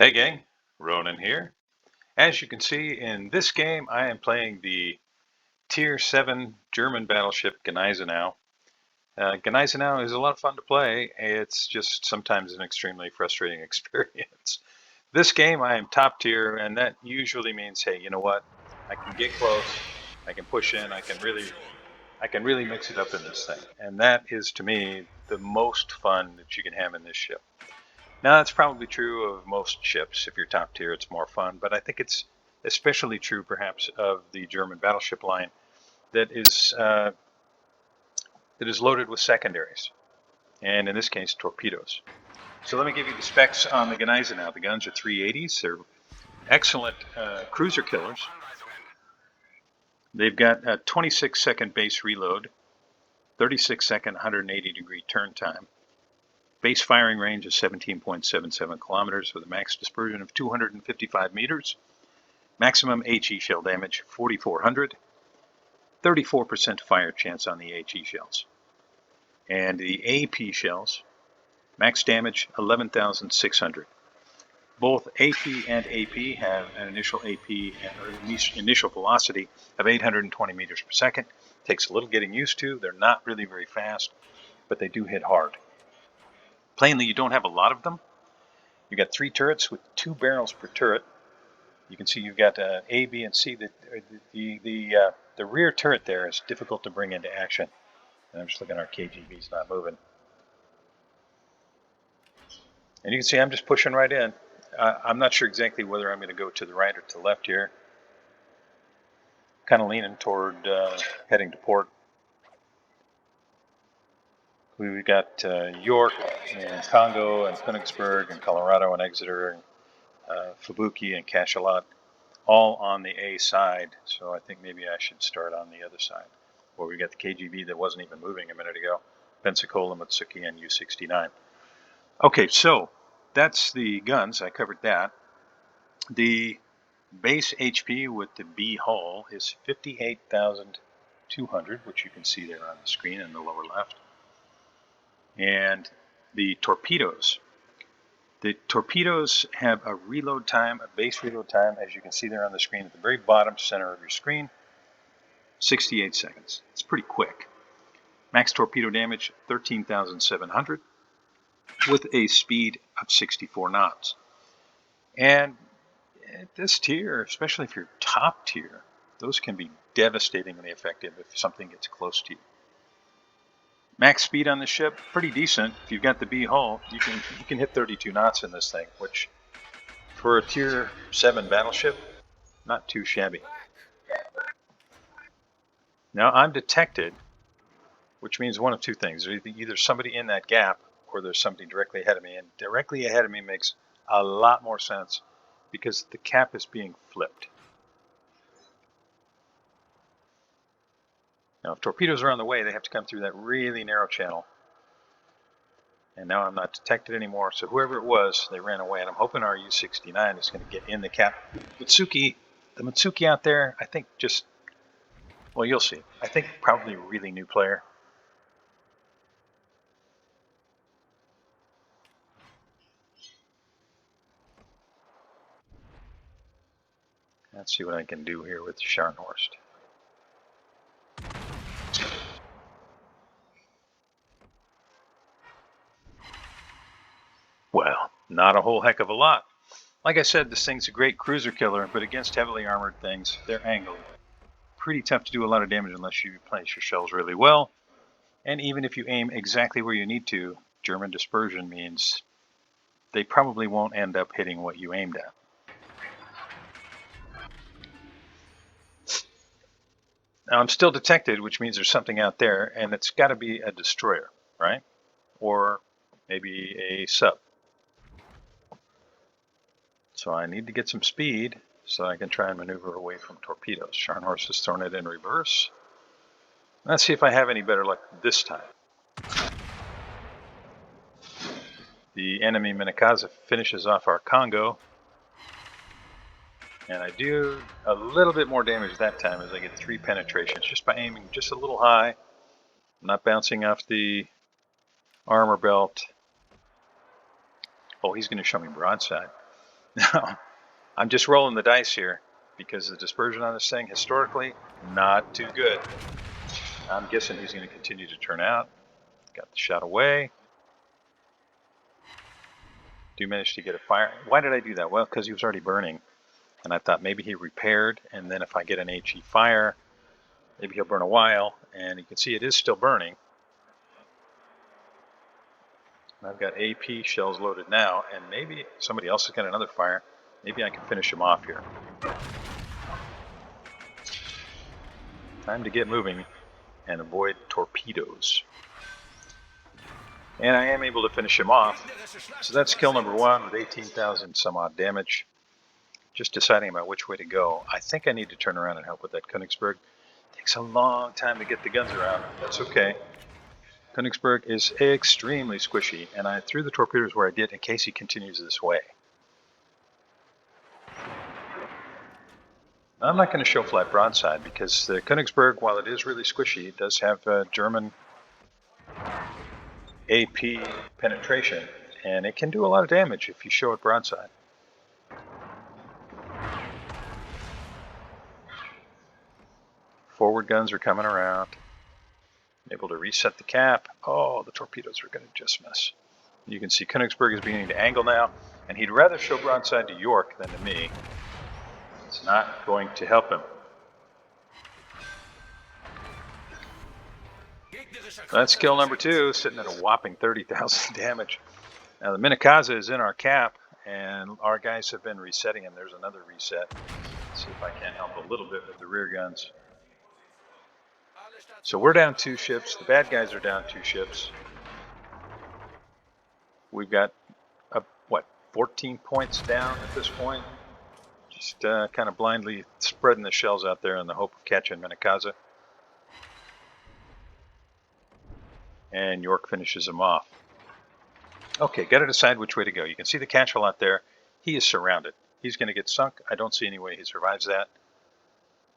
Hey gang, Ronan here. As you can see in this game, I am playing the Tier 7 German battleship Gneisenau. Gneisenau is a lot of fun to play. It's just sometimes an extremely frustrating experience. This game I am top tier, and that usually means, hey, you know what? I can get close, I can push in, I can really mix it up in this thing. And that is, to me, the most fun that you can have in this ship. Now, that's probably true of most ships. If you're top tier, it's more fun. But I think it's especially true, perhaps, of the German battleship line that is loaded with secondaries, and in this case, torpedoes. So let me give you the specs on the Gneisenau. The guns are 380s. They're excellent cruiser killers. They've got a 26-second base reload, 36-second 180-degree turn time. Base firing range is 17.77 kilometers with a max dispersion of 255 meters. Maximum HE shell damage 4,400. 34% fire chance on the HE shells. And the AP shells, max damage 11,600. Both AP and AP have an initial AP or initial velocity of 820 meters per second. Takes a little getting used to. They're not really very fast, but they do hit hard. Plainly, you don't have a lot of them. You've got 3 turrets with 2 barrels per turret. You can see you've got A, B, and C. The rear turret there is difficult to bring into action. And I'm just looking at our KGB's not moving. And you can see I'm just pushing right in. I'm not sure exactly whether I'm going to go to the right or to the left here. Kind of leaning toward heading to port. We've got York and Congo and Königsberg and Colorado and Exeter and Fubuki and Cachalot, all on the A side. So I think maybe I should start on the other side, where we got the KGB that wasn't even moving a minute ago, Pensacola, Matsuki, and U-69. Okay, so that's the guns. I covered that. The base HP with the B hull is 58,200, which you can see there on the screen in the lower left. And the torpedoes. The torpedoes have a reload time, a base reload time, as you can see there on the screen at the very bottom center of your screen, 68 seconds. It's pretty quick. Max torpedo damage, 13,700, with a speed of 64 knots. And at this tier, especially if you're top tier, those can be devastatingly effective if something gets close to you. Max speed on the ship, pretty decent. If you've got the B hull, you can hit 32 knots in this thing, which for a tier 7 battleship, not too shabby. Now I'm detected, which means one of two things. There's either somebody in that gap or there's somebody directly ahead of me. And directly ahead of me makes a lot more sense because the cap is being flipped. Now, if torpedoes are on the way, they have to come through that really narrow channel. And now I'm not detected anymore, so whoever it was, they ran away. And I'm hoping our U-69 is going to get in the cap. The Matsuki out there, I think just, well, you'll see. I think probably a really new player. Let's see what I can do here with Scharnhorst. Well, not a whole heck of a lot. Like I said, this thing's a great cruiser killer, but against heavily armored things, they're angled. Pretty tough to do a lot of damage unless you place your shells really well. And even if you aim exactly where you need to, German dispersion means they probably won't end up hitting what you aimed at. Now I'm still detected, which means there's something out there, and it's got to be a destroyer, right? Or maybe a sub. So I need to get some speed so I can try and maneuver away from torpedoes. Scharnhorst has thrown it in reverse. Let's see if I have any better luck this time. The enemy Minakaza finishes off our Congo. And I do a little bit more damage that time as I get 3 penetrations just by aiming just a little high. I'm not bouncing off the armor belt. Oh, he's going to show me broadside. Now, I'm just rolling the dice here because the dispersion on this thing, historically, not too good. I'm guessing he's going to continue to turn out. Got the shot away. Do manage to get a fire. Why did I do that? Well, because he was already burning. And I thought maybe he repaired, and then if I get an HE fire, maybe he'll burn a while. And you can see it is still burning. I've got AP shells loaded now, and maybe somebody else has got another fire. Maybe I can finish him off here. Time to get moving and avoid torpedoes. And I am able to finish him off. So that's kill number 1 with 18,000 some odd damage. Just deciding about which way to go. I think I need to turn around and help with that Königsberg. It takes a long time to get the guns around. That's okay. Königsberg is extremely squishy, and I threw the torpedoes where I did in case he continues this way. I'm not going to show flat broadside because the Königsberg, while it is really squishy, it does have German AP penetration, and it can do a lot of damage if you show it broadside. Forward guns are coming around. Able to reset the cap. Oh, the torpedoes are going to just miss. You can see Königsberg is beginning to angle now, and he'd rather show broadside to York than to me. It's not going to help him. That's kill number 2, sitting at a whopping 30,000 damage. Now the Minakaza is in our cap, and our guys have been resetting him. There's another reset. Let's see if I can help a little bit with the rear guns. So we're down 2 ships. The bad guys are down 2 ships. We've got, 14 points down at this point. Just kind of blindly spreading the shells out there in the hope of catching Minakaza. And York finishes him off. Okay, got to decide which way to go. You can see the catch-a-lot there. He is surrounded. He's going to get sunk. I don't see any way he survives that.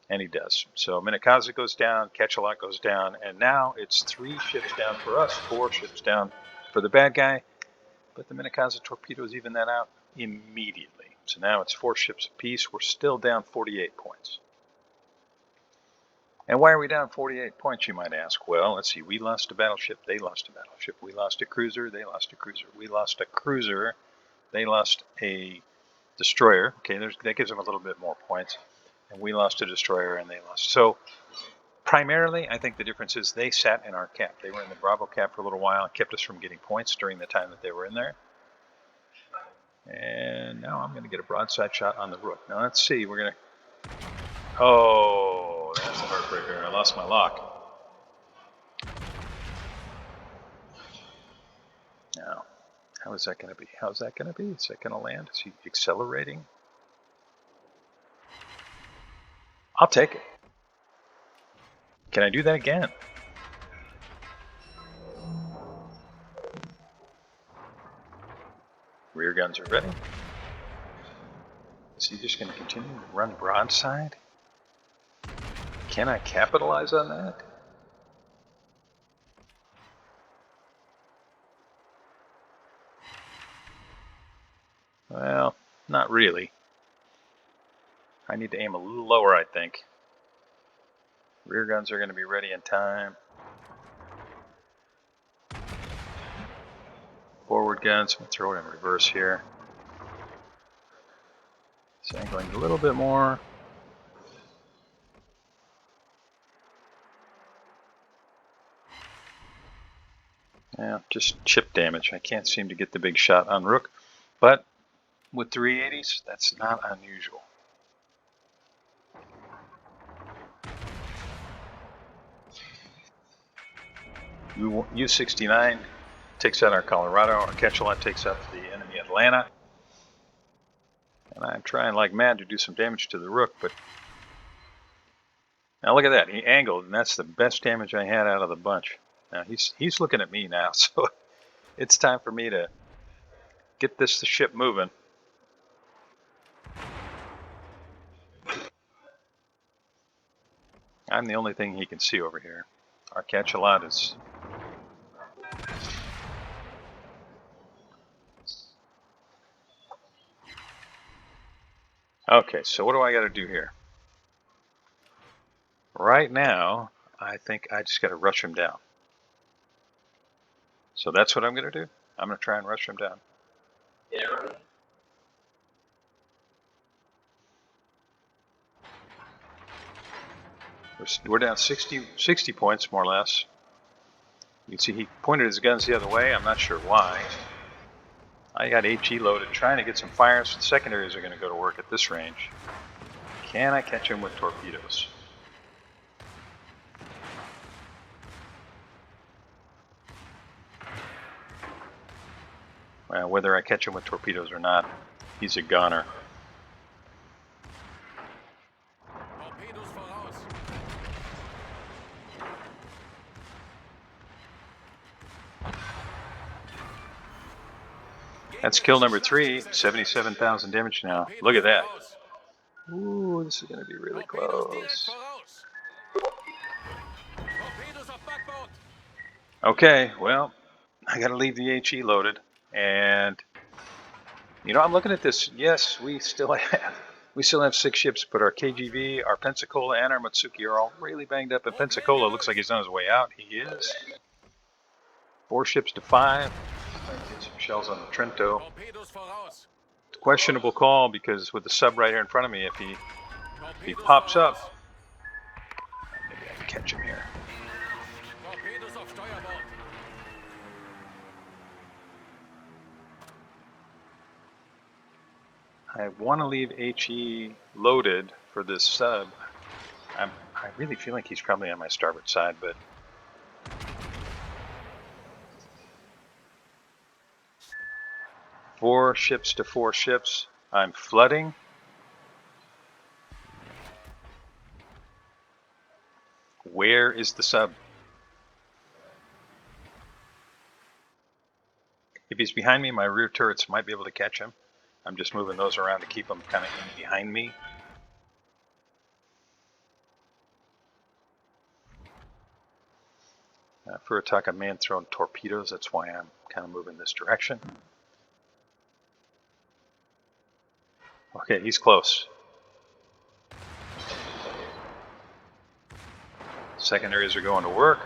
And he does. So Minakaza goes down, Catch-a-lot goes down, and now it's 3 ships down for us, 4 ships down for the bad guy. But the Minakaza torpedoes even that out immediately. So now it's 4 ships apiece. We're still down 48 points. And why are we down 48 points, you might ask? Well, let's see. We lost a battleship. They lost a battleship. We lost a cruiser. They lost a cruiser. We lost a cruiser. They lost a destroyer. Okay, that gives them a little bit more points. And we lost a destroyer, and they lost. So primarily, I think the difference is they sat in our cap. They were in the Bravo cap for a little while and kept us from getting points during the time that they were in there. And now I'm going to get a broadside shot on the Rook. Now let's see. We're going to... Oh, that's a heartbreaker. I lost my lock. Now, how is that going to be? How's that going to be? Is that going to land? Is he accelerating? I'll take it. Can I do that again? Rear guns are ready. Is he just going to continue to run broadside? Can I capitalize on that? Well, not really. I need to aim a little lower, I think. Rear guns are going to be ready in time. Forward guns, I'm going to throw it in reverse here. It's angling a little bit more. Yeah, just chip damage. I can't seem to get the big shot on Rook. But with 380s, that's not unusual. U-69 takes out our Colorado. Our Catch-a-lot takes out the enemy Atlanta. And I'm trying like mad to do some damage to the Rook, but now look at that. He angled, and that's the best damage I had out of the bunch. Now he's looking at me now, so it's time for me to get the ship moving. I'm the only thing he can see over here. Our Catch-a-lot is... Okay, so what do I got to do here? Right now, I think I just got to rush him down. So that's what I'm going to do. I'm going to try and rush him down. We're down 60 points, more or less. You can see he pointed his guns the other way. I'm not sure why. I got HE loaded, trying to get some fires. The secondaries are going to go to work at this range. Can I catch him with torpedoes? Well, whether I catch him with torpedoes or not, he's a gunner. That's kill number 3, 77,000 damage now. Look at that. Ooh, this is going to be really close. Okay, well, I got to leave the HE loaded. And, you know, I'm looking at this. Yes, we still have 6 ships, but our KGV, our Pensacola, and our Matsuki are all really banged up. And Pensacola looks like he's on his way out. He is. 4 ships to 5. Get some shells on the Trento. Questionable call because with the sub right here in front of me, if he pops up, maybe I can catch him here. I want to leave HE loaded for this sub. I really feel like he's probably on my starboard side, but four ships to 4 ships. I'm flooding. Where is the sub? If he's behind me, my rear turrets might be able to catch him. I'm just moving those around to keep him kind of in behind me. For attack, I'm man throwing torpedoes. That's why I'm kind of moving this direction. Okay, he's close. Secondaries are going to work.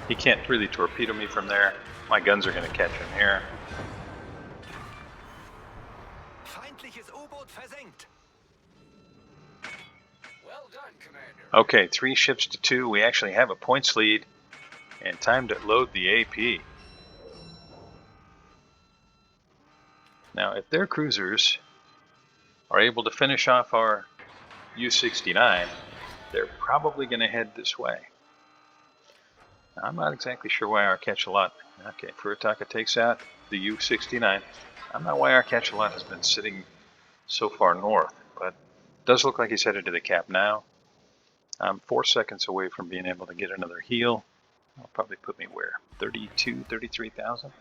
He can't really torpedo me from there. My guns are going to catch him here. Well done, Commander. Okay, 3 ships to 2. We actually have a points lead. And time to load the AP. Now, if their cruisers are able to finish off our U-69, they're probably going to head this way. Now, I'm not exactly sure why our Catch-a-Lot... Okay, Furitaka takes out the U-69. I'm not why our Catch-a-Lot has been sitting so far north, but it does look like he's headed to the cap now. I'm 4 seconds away from being able to get another heal. That'll probably put me where? 32, 33,000?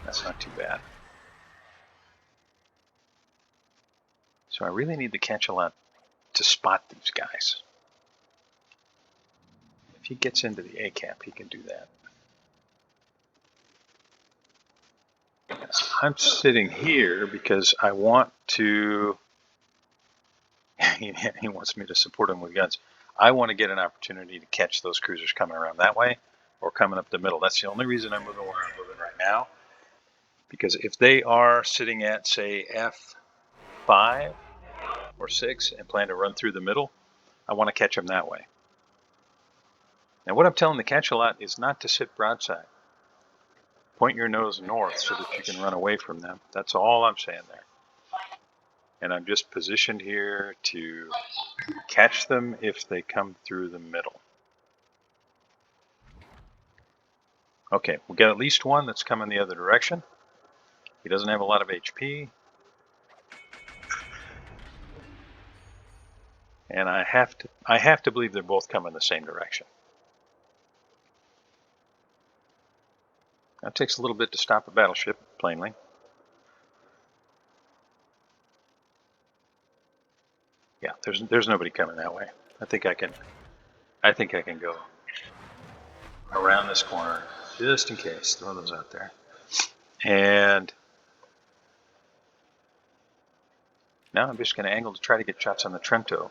That's not too bad. So I really need the Catch-a-Lot to spot these guys. If he gets into the ACAP, he can do that. I'm sitting here because I want to... he wants me to support him with guns. I want to get an opportunity to catch those cruisers coming around that way or coming up the middle. That's the only reason I'm moving where I'm moving right now. Because if they are sitting at, say, F5 or 6 and plan to run through the middle, I want to catch them that way. Now what I'm telling the Catch-a-Lot is not to sit broadside. Point your nose north so that you can run away from them. That's all I'm saying there. And I'm just positioned here to catch them if they come through the middle. Okay, we'll get at least one that's coming the other direction. He doesn't have a lot of HP. And I have to believe they're both coming the same direction. That takes a little bit to stop a battleship, plainly. Yeah, there's nobody coming that way. I think I can go around this corner just in case. Throw those out there. And Now I'm just going to angle to try to get shots on the Trento.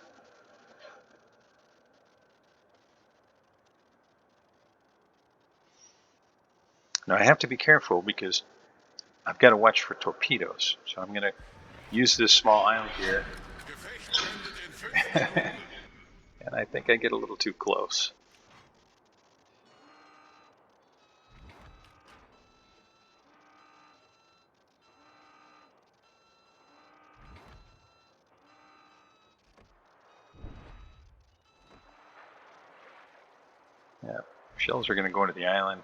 Now I have to be careful because I've got to watch for torpedoes. So I'm going to use this small island here. And I think I get a little too close. Yeah, shells are going to go into the island.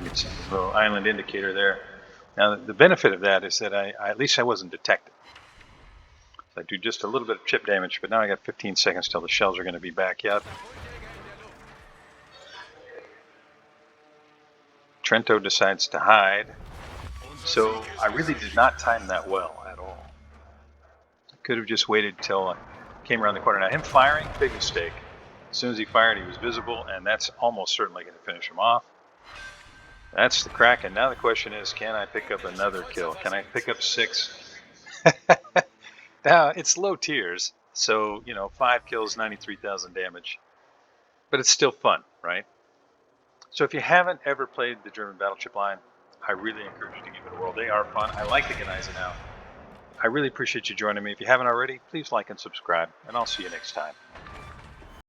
You can see the little island indicator there. Now the benefit of that is that at least I wasn't detected. So I do just a little bit of chip damage, but now I got 15 seconds till the shells are going to be back up. Trento decides to hide. So I really did not time that well at all. I could have just waited till I came around the corner. Now him firing, big mistake. As soon as he fired, he was visible, and that's almost certainly going to finish him off. That's the Kraken. Now the question is, can I pick up another kill? Can I pick up 6? Now it's low tiers, so 5 kills, 93,000 damage, but it's still fun, right? So if you haven't ever played the German battleship line, I really encourage you to give it a whirl. They are fun. I like the Gneisenau. I really appreciate you joining me. If you haven't already, please like and subscribe, and I'll see you next time.